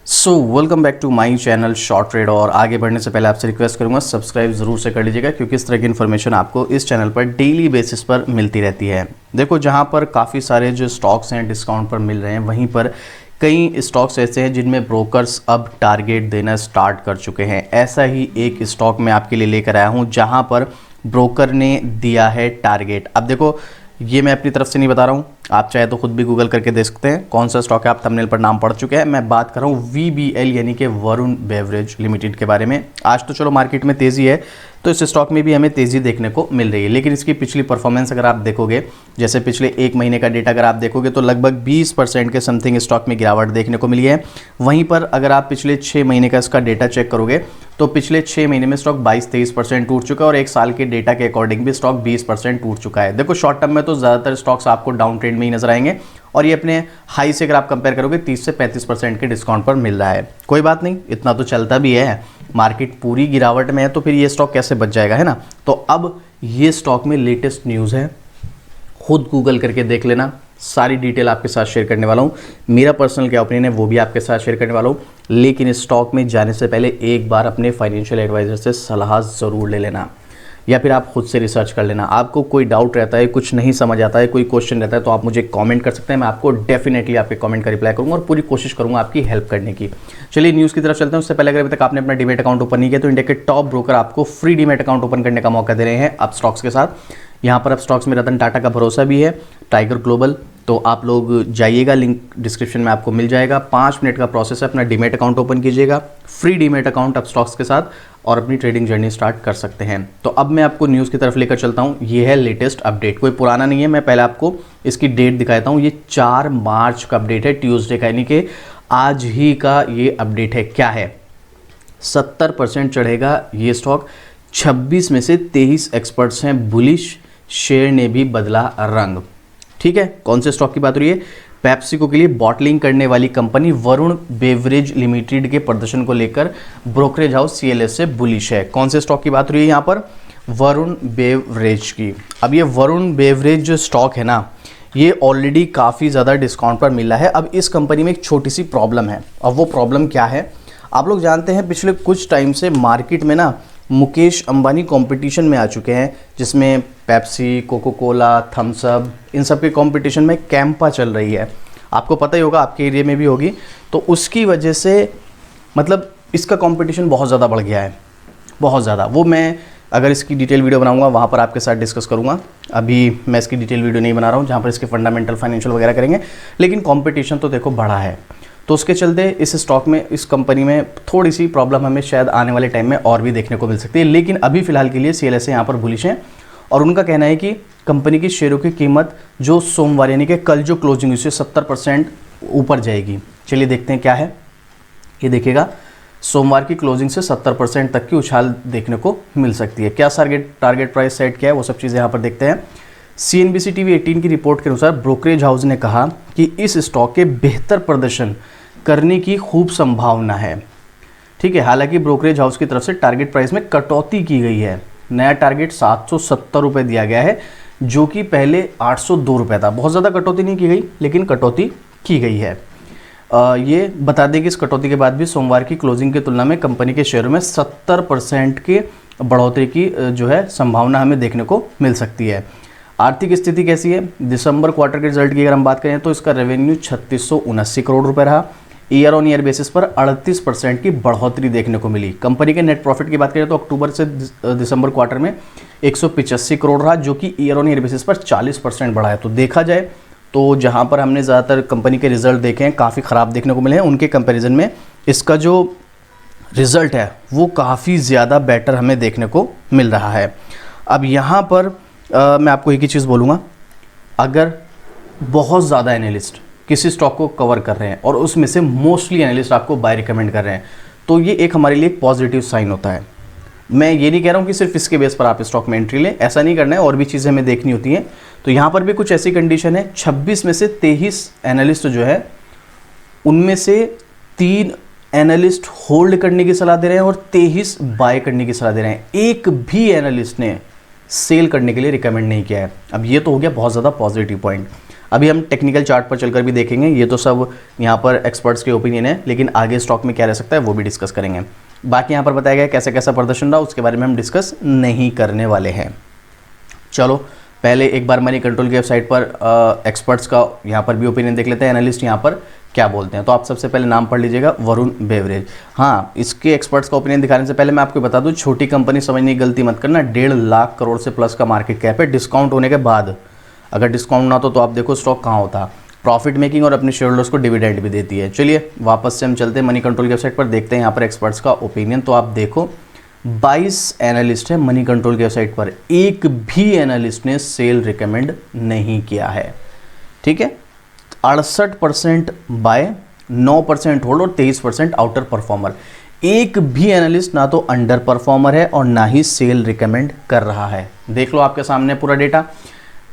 Welcome back to my channel short trade. और आगे बढ़ने से पहले आपसे रिक्वेस्ट करूंगा सब्सक्राइब ज़रूर से कर लीजिएगा, क्योंकि इस तरह की इन्फॉर्मेशन आपको इस चैनल पर डेली बेसिस पर मिलती रहती है। देखो, जहां पर काफ़ी सारे जो स्टॉक्स हैं डिस्काउंट पर मिल रहे हैं, वहीं पर कई स्टॉक्स ऐसे हैं जिनमें ब्रोकर्स अब टारगेट देना स्टार्ट कर चुके हैं। ऐसा ही एक स्टॉक मैं आपके लिए लेकर आया हूँ जहाँ पर ब्रोकर ने दिया है टारगेट। अब देखो, ये मैं अपनी तरफ से नहीं बता रहा हूँ, आप चाहे तो खुद भी गूगल करके देख सकते हैं कौन सा स्टॉक है। आप थंबनेल पर नाम पढ़ चुके हैं। मैं बात कर रहा हूँ VBL यानी कि वरुण बेवरेज लिमिटेड के बारे में। आज तो चलो मार्केट में तेज़ी है, तो इस स्टॉक में भी हमें तेज़ी देखने को मिल रही है, लेकिन इसकी पिछली परफॉर्मेंस अगर आप देखोगे, जैसे पिछले एक महीने का डेटा अगर आप देखोगे तो लगभग 20% के समथिंग स्टॉक में गिरावट देखने को मिली है। वहीं पर अगर आप पिछले 6 महीने का इसका डेटा चेक करोगे तो पिछले 6 महीने में स्टॉक 22-23% टूट चुका है, और एक साल के डेटा के अकॉर्डिंग भी स्टॉक 20% टूट चुका है। देखो, शॉर्ट टर्म में तो ज़्यादातर स्टॉक्स आपको डाउन ट्रेंड में ही नजर आएंगे, और ये अपने हाई से अगर आप कंपेयर करोगे 30 से 35% के डिस्काउंट पर मिल रहा है। कोई बात नहीं, इतना तो चलता भी है। मार्केट पूरी गिरावट में है तो फिर ये स्टॉक कैसे बच जाएगा, है ना। तो अब ये स्टॉक में लेटेस्ट न्यूज़ है, खुद गूगल करके देख लेना। सारी डिटेल आपके साथ शेयर करने वाला हूँ। मेरा पर्सनल क्या ओपिनियन है वो भी आपके साथ शेयर करने वाला हूँ, लेकिन इस स्टॉक में जाने से पहले एक बार अपने फाइनेंशियल एडवाइजर से सलाह ज़रूर ले लेना, या फिर आप खुद से रिसर्च कर लेना। आपको कोई डाउट रहता है, कुछ नहीं समझ आता है, कोई क्वेश्चन रहता है, तो आप मुझे कमेंट कर सकते हैं। मैं आपको डेफिनेटली आपके कमेंट का रिप्लाई करूंगा और पूरी कोशिश करूंगा आपकी हेल्प करने की। चलिए न्यूज़ की तरफ चलते हैं। उससे पहले अगर अभी तक आपने अपना डीमैट अकाउंट ओपन नहीं किया तो इंडिया के टॉप ब्रोकर आपको फ्री डीमैट अकाउंट ओपन करने का मौका दे रहे हैं अब स्टॉक्स के साथ। यहाँ पर अब स्टॉक्स में रतन टाटा का भरोसा भी है, टाइगर ग्लोबल, तो आप लोग जाइएगा, लिंक डिस्क्रिप्शन में आपको मिल जाएगा। 5 मिनट का प्रोसेस है, अपना डीमैट अकाउंट ओपन कीजिएगा, फ्री डीमैट अकाउंट अब स्टॉक्स के साथ, और अपनी ट्रेडिंग जर्नी स्टार्ट कर सकते हैं। तो अब मैं आपको न्यूज़ की तरफ लेकर चलता हूँ। ये है लेटेस्ट अपडेट, कोई पुराना नहीं है। मैं पहले आपको इसकी डेट दिखाता हूँ। ये 4 मार्च का अपडेट है, ट्यूसडे का, यानी कि आज ही का ये अपडेट है। क्या है, 70% चढ़ेगा ये स्टॉक। 26 में से 23 एक्सपर्ट्स हैं बुलिश, शेयर ने भी बदला रंग। ठीक है, कौन से स्टॉक की बात हो रही है? पेप्सिको के लिए बॉटलिंग करने वाली कंपनी वरुण बेवरेज लिमिटेड के प्रदर्शन को लेकर ब्रोकरेज हाउस CLS से बुलिश है। कौन से स्टॉक की बात हो रही है यहाँ पर? वरुण बेवरेज की। अब ये वरुण बेवरेज जो स्टॉक है ना, ये ऑलरेडी काफ़ी ज़्यादा डिस्काउंट पर मिला है। अब इस कंपनी में एक छोटी सी प्रॉब्लम है, अब वो प्रॉब्लम क्या है? आप लोग जानते हैं पिछले कुछ टाइम से मार्केट में ना मुकेश अंबानी कंपटीशन में आ चुके हैं, जिसमें Pepsi, Coca Cola, Thums Up, इन सब के कंपटीशन में कैंपा चल रही है। आपको पता ही होगा, आपके एरिया में भी होगी। तो उसकी वजह से मतलब इसका कंपटीशन बहुत ज़्यादा बढ़ गया है, बहुत ज़्यादा। वो मैं अगर इसकी डिटेल वीडियो बनाऊंगा वहाँ पर आपके साथ डिस्कस करूँगा। अभी मैं इसकी डिटेल वीडियो नहीं बना रहा हूँ जहाँ पर इसके फंडामेंटल फाइनेंशियल वगैरह करेंगे, लेकिन कंपटीशन तो देखो बढ़ा है। तो उसके चलते इस स्टॉक में, इस कंपनी में थोड़ी सी प्रॉब्लम हमें शायद आने वाले टाइम में और भी देखने को मिल सकती है, लेकिन अभी फिलहाल के लिए CLS यहाँ पर बुलिश हैं, और उनका कहना है कि कंपनी की शेयरों की कीमत जो सोमवार यानी कि कल जो क्लोजिंग हुई, उससे 70% ऊपर जाएगी। चलिए देखते हैं क्या है। ये देखिएगा, सोमवार की क्लोजिंग से 70% तक की उछाल देखने को मिल सकती है। क्या टारगेट प्राइस सेट क्या है, वो सब चीज़ें यहाँ पर देखते हैं। CNBC TV 18 की रिपोर्ट के अनुसार ब्रोकरेज हाउस ने कहा कि इस स्टॉक के बेहतर प्रदर्शन करने की खूब संभावना है। ठीक है, हालांकि ब्रोकरेज हाउस की तरफ से टारगेट प्राइस में कटौती की गई है। नया टारगेट 770 रुपये दिया गया है, जो कि पहले 802 रुपये था। बहुत ज़्यादा कटौती नहीं की गई, लेकिन कटौती की गई है। ये बता दें कि इस कटौती के बाद भी सोमवार की क्लोजिंग की तुलना में कंपनी के शेयरों में 70% की बढ़ोतरी की जो है संभावना हमें देखने को मिल सकती है। आर्थिक स्थिति कैसी है? दिसंबर क्वार्टर के रिजल्ट की अगर हम बात करें तो इसका रेवेन्यू 3679 करोड़ रुपए रहा। ईयर ऑन ईयर बेसिस पर 38% की बढ़ोतरी देखने को मिली। कंपनी के नेट प्रॉफिट की बात करें तो अक्टूबर से दिसंबर क्वार्टर में 185 करोड़ रहा, जो कि ईयर ऑन ईयर बेसिस पर 40% बढ़ा है। तो देखा जाए तो जहां पर हमने ज़्यादातर कंपनी के रिजल्ट देखे हैं काफ़ी ख़राब देखने को मिले हैं, उनके कंपेरिजन में इसका जो रिजल्ट है वो काफ़ी ज़्यादा बेटर हमें देखने को मिल रहा है। अब यहाँ पर मैं आपको एक ही चीज़ बोलूँगा, अगर बहुत ज़्यादा एनालिस्ट किसी स्टॉक को कवर कर रहे हैं और उसमें से मोस्टली एनालिस्ट आपको बाय रिकमेंड कर रहे हैं, तो ये एक हमारे लिए एक पॉजिटिव साइन होता है। मैं ये नहीं कह रहा हूँ कि सिर्फ इसके बेस पर आप स्टॉक में एंट्री लें, ऐसा नहीं करना है, और भी चीज़ें हमें देखनी होती हैं। तो यहाँ पर भी कुछ ऐसी कंडीशन है, 26 में से 23 एनालिस्ट जो है उनमें से 3 एनालिस्ट होल्ड करने की सलाह दे रहे हैं और 23 बाय करने की सलाह दे रहे हैं। एक भी एनालिस्ट ने सेल करने के लिए रिकमेंड नहीं किया है। अब ये तो हो गया बहुत ज़्यादा पॉजिटिव पॉइंट। अभी हम टेक्निकल चार्ट पर चलकर भी देखेंगे, ये तो सब यहाँ पर एक्सपर्ट्स के ओपिनियन है, लेकिन आगे स्टॉक में क्या रह सकता है वो भी डिस्कस करेंगे। बाकी यहाँ पर बताया गया कैसा कैसा प्रदर्शन रहा उसके बारे में हम डिस्कस नहीं करने वाले हैं। चलो पहले एक बार मनी कंट्रोल की वेबसाइट पर एक्सपर्ट्स का यहाँ पर भी ओपिनियन देख लेते हैं, एनालिस्ट यहाँ पर क्या बोलते हैं। तो आप सबसे पहले नाम पढ़ लीजिएगा, वरुण बेवरेज। हाँ, इसके एक्सपर्ट्स का ओपिनियन दिखाने से पहले मैं आपको बता दूं, छोटी कंपनी समझने की गलती मत करना। 1.5 लाख करोड़ से प्लस का मार्केट कैप है डिस्काउंट होने के बाद। अगर डिस्काउंट ना तो आप देखो स्टॉक कहाँ होता, प्रॉफिट मेकिंग और अपने शेयर होल्डर्स को डिविडेंड भी देती है। चलिए वापस से हम चलते हैं मनी कंट्रोल की वेबसाइट पर, देखते हैं यहाँ पर एक्सपर्ट्स का ओपिनियन। तो आप देखो 22 एनालिस्ट है मनी कंट्रोल की वेबसाइट पर, एक भी एनालिस्ट ने सेल रिकमेंड नहीं किया है। ठीक है, 68% बाय, 9% होल्ड और 23% आउटर परफॉर्मर। एक भी एनालिस्ट ना तो अंडर परफॉर्मर है और ना ही सेल रिकमेंड कर रहा है। देख लो आपके सामने पूरा डेटा।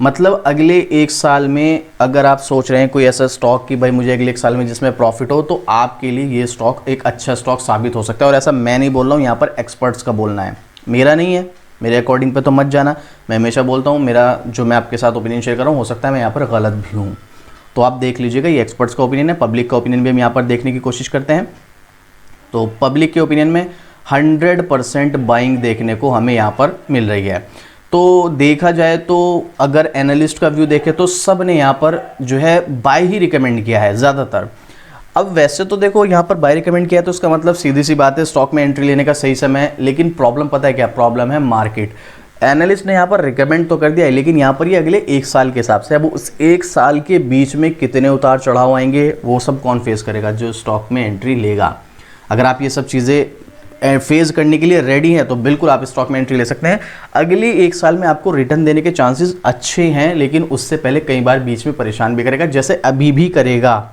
मतलब अगले एक साल में अगर आप सोच रहे हैं कोई ऐसा स्टॉक कि भाई मुझे अगले एक साल में जिसमें प्रॉफिट हो, तो आपके लिए ये स्टॉक एक अच्छा स्टॉक साबित हो सकता है। और ऐसा मैं नहीं बोल रहा हूँ, यहाँ पर एक्सपर्ट्स का बोलना है, मेरा नहीं है। मेरे अकॉर्डिंग पे तो मत जाना। मैं हमेशा बोलता हूँ मेरा जो मैं आपके साथ ओपिनियन शेयर कर रहा हूँ, हो सकता है मैं यहाँ पर गलत भी हूँ। तो आप देख लीजिएगा, ये एक्सपर्ट्स का ओपिनियन है। पब्लिक का ओपिनियन भी हम यहाँ पर देखने की कोशिश करते हैं। तो पब्लिक के ओपिनियन में 100% बाइंग देखने को हमें यहाँ पर मिल रही है। तो देखा जाए तो अगर एनालिस्ट का व्यू देखें तो सब ने यहाँ पर जो है बाय ही रिकमेंड किया है ज़्यादातर। अब वैसे तो देखो यहाँ पर बाय रिकमेंड किया है तो उसका मतलब सीधी सी बात है स्टॉक में एंट्री लेने का सही समय है। लेकिन प्रॉब्लम पता है क्या प्रॉब्लम है? मार्केट। एनालिस्ट ने यहाँ पर रिकमेंड तो कर दिया है, लेकिन यहाँ पर ये अगले एक साल के हिसाब से, अब उस एक साल के बीच में कितने उतार चढ़ाव आएंगे वो सब कौन फेस करेगा? जो स्टॉक में एंट्री लेगा। अगर आप ये सब चीज़ें फेस करने के लिए रेडी हैं तो बिल्कुल आप स्टॉक में एंट्री ले सकते हैं। अगले एक साल में आपको रिटर्न देने के चांसेस अच्छे हैं, लेकिन उससे पहले कई बार बीच में परेशान भी करेगा, जैसे अभी भी करेगा।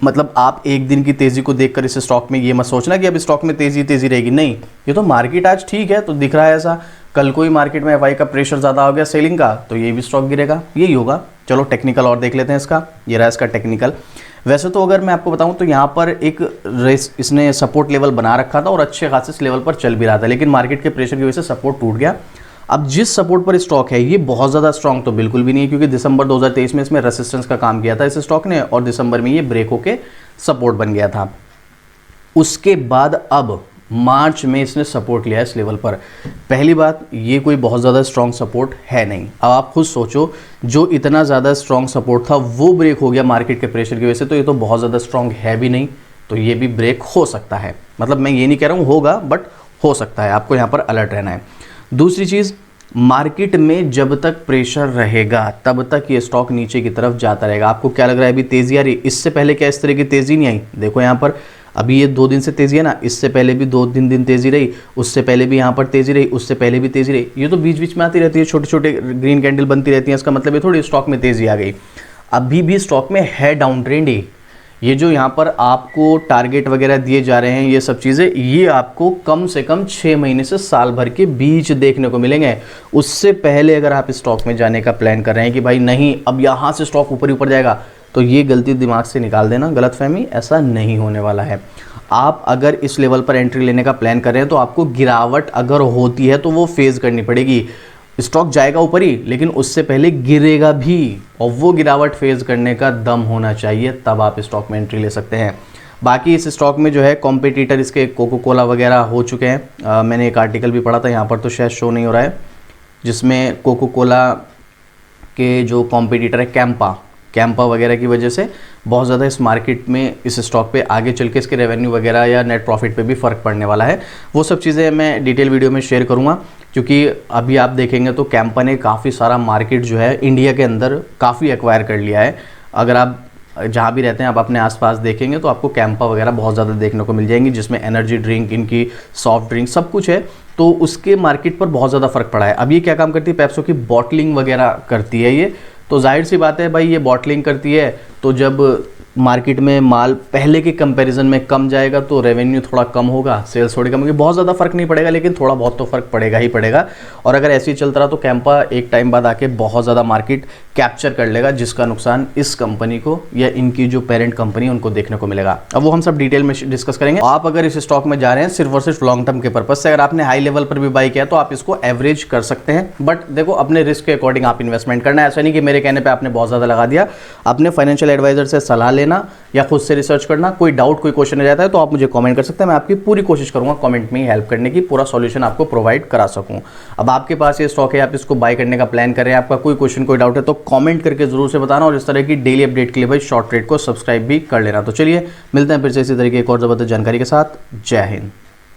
मतलब आप एक दिन की तेज़ी को देखकर इस स्टॉक में ये मत सोचना कि अब स्टॉक में तेज़ी रहेगी, नहीं। ये तो मार्केट आज ठीक है तो दिख रहा है ऐसा, कल को ही मार्केट में एफआई का प्रेशर ज़्यादा हो गया सेलिंग का तो ये भी स्टॉक गिरेगा, यही होगा। चलो टेक्निकल और देख लेते हैं इसका। ये रहा इसका टेक्निकल। वैसे तो अगर मैं आपको बताऊं तो यहाँ पर एक रेस इसने सपोर्ट लेवल बना रखा था और अच्छे खासे इस लेवल पर चल भी रहा था, लेकिन मार्केट के प्रेशर की वजह से सपोर्ट टूट गया। अब जिस सपोर्ट पर स्टॉक है ये बहुत ज़्यादा स्ट्रॉन्ग तो बिल्कुल भी नहीं है, क्योंकि दिसंबर 2023 में इसमें रेसिस्टेंस का काम किया था इस स्टॉक ने और दिसंबर में ये ब्रेक होके सपोर्ट बन गया था। उसके बाद अब मार्च में इसने सपोर्ट लिया है इस लेवल पर। पहली बात, ये कोई बहुत ज़्यादा स्ट्रॉन्ग सपोर्ट है नहीं। अब आप खुद सोचो, जो इतना ज़्यादा स्ट्रॉन्ग सपोर्ट था वो ब्रेक हो गया मार्केट के प्रेशर की वजह से, तो ये तो बहुत ज़्यादा स्ट्रॉन्ग है भी नहीं, तो ये भी ब्रेक हो सकता है। मतलब मैं ये नहीं कह रहा हूँ होगा, बट हो सकता है, आपको यहाँ पर अलर्ट रहना है। दूसरी चीज़, मार्केट में जब तक प्रेशर रहेगा तब तक ये स्टॉक नीचे की तरफ जाता रहेगा। आपको क्या लग रहा है अभी तेज़ी आ रही? इससे पहले क्या इस तरह की तेज़ी नहीं आई? देखो यहाँ पर अभी ये 2 दिन से तेज़ी है ना, इससे पहले भी 2-3 दिन तेज़ी रही, उससे पहले भी यहाँ पर तेज़ी रही, उससे पहले भी तेज़ी रही। ये तो बीच बीच में आती रहती है, छोटे छोटे ग्रीन कैंडल बनती रहती है। इसका मतलब ये थोड़ी स्टॉक में तेज़ी आ गई। अभी भी स्टॉक में है डाउन ट्रेंड ही। ये जो यहाँ पर आपको टारगेट वगैरह दिए जा रहे हैं, ये सब चीज़ें, ये आपको कम से कम 6 महीने से साल भर के बीच देखने को मिलेंगे। उससे पहले अगर आप स्टॉक में जाने का प्लान कर रहे हैं कि भाई नहीं अब यहाँ से स्टॉक ऊपर जाएगा, तो ये गलती दिमाग से निकाल देना, गलतफहमी, ऐसा नहीं होने वाला है। आप अगर इस लेवल पर एंट्री लेने का प्लान कर रहे हैं तो आपको गिरावट अगर होती है तो वो फेस करनी पड़ेगी। स्टॉक जाएगा ऊपर ही, लेकिन उससे पहले गिरेगा भी, और वो गिरावट फेस करने का दम होना चाहिए, तब आप स्टॉक में एंट्री ले सकते हैं। बाकी इस स्टॉक में जो है कॉम्पिटिटर इसके कोको कोला वगैरह हो चुके हैं। मैंने एक आर्टिकल भी पढ़ा था, यहाँ पर तो शायद शो नहीं हो रहा है, जिसमें कोको कोला के जो कॉम्पिटिटर है कैंपा वगैरह की वजह से बहुत ज़्यादा इस मार्केट में इस स्टॉक पे आगे चल के इसके रेवेन्यू वगैरह या नेट प्रॉफिट पे भी फ़र्क पड़ने वाला है। वो सब चीज़ें मैं डिटेल वीडियो में शेयर करूँगा, क्योंकि अभी आप देखेंगे तो कैंपा ने काफ़ी सारा मार्केट जो है इंडिया के अंदर काफ़ी एक्वायर कर लिया है। अगर आप जहाँ भी रहते हैं आप अपने आसपास देखेंगे तो आपको कैंपा वगैरह बहुत ज़्यादा देखने को मिल जाएंगी, जिसमें एनर्जी ड्रिंक, इनकी सॉफ्ट ड्रिंक सब कुछ है, तो उसके मार्केट पर बहुत ज़्यादा फ़र्क पड़ा है। अब ये क्या काम करती है? पेप्सो की बॉटलिंग वगैरह करती है ये, तो जाहिर सी बात है भाई ये बॉटलिंग करती है, तो जब मार्केट में माल पहले के कंपैरिजन में कम जाएगा तो रेवेन्यू थोड़ा कम होगा, सेल्स थोड़ी कम होगी, बहुत ज़्यादा फर्क नहीं पड़ेगा लेकिन थोड़ा बहुत तो फर्क पड़ेगा ही पड़ेगा। और अगर ऐसे ही चलता रहा तो कैंपा एक टाइम बाद आके बहुत ज़्यादा मार्केट कैप्चर कर लेगा, जिसका नुकसान इस कंपनी को या इनकी जो पेरेंट कंपनी उनको देखने को मिलेगा। अब वो हम सब डिटेल में डिस्कस करेंगे। आप अगर इस स्टॉक में जा रहे हैं सिर्फ और सिर्फ लॉन्ग टर्म के पर्पज से, अगर आपने हाई लेवल पर भी बाई किया तो आप इसको एवरेज कर सकते हैं, बट देखो अपने रिस्क के अकॉर्डिंग आप इन्वेस्टमेंट करना है। ऐसा नहीं कि मेरे कहने पे आपने बहुत ज़्यादा लगा दिया। अपने फाइनेंशियल एडवाइजर से सलाह लेना या खुद से रिसर्च करना। कोई डाउट कोई क्वेश्चन आ जाता है तो आप मुझे कमेंट कर सकते हैं, मैं आपकी पूरी कोशिश करूंगा कमेंट में ही हेल्प करने की, पूरा सॉल्यूशन आपको प्रोवाइड करा सकूं। अब आपके पास ये स्टॉक है, आप इसको बाय करने का प्लान कर रहे हैं, आपका कोई क्वेश्चन कोई डाउट है तो कमेंट करके जरूर से बताना, और इस तरह की डेली अपडेट के लिए भाई शॉर्ट ट्रेड को सब्सक्राइब भी कर लेना। तो चलिए मिलते हैं फिर से इसी तरीके एक और जबरदस्त जानकारी के साथ। जय हिंद।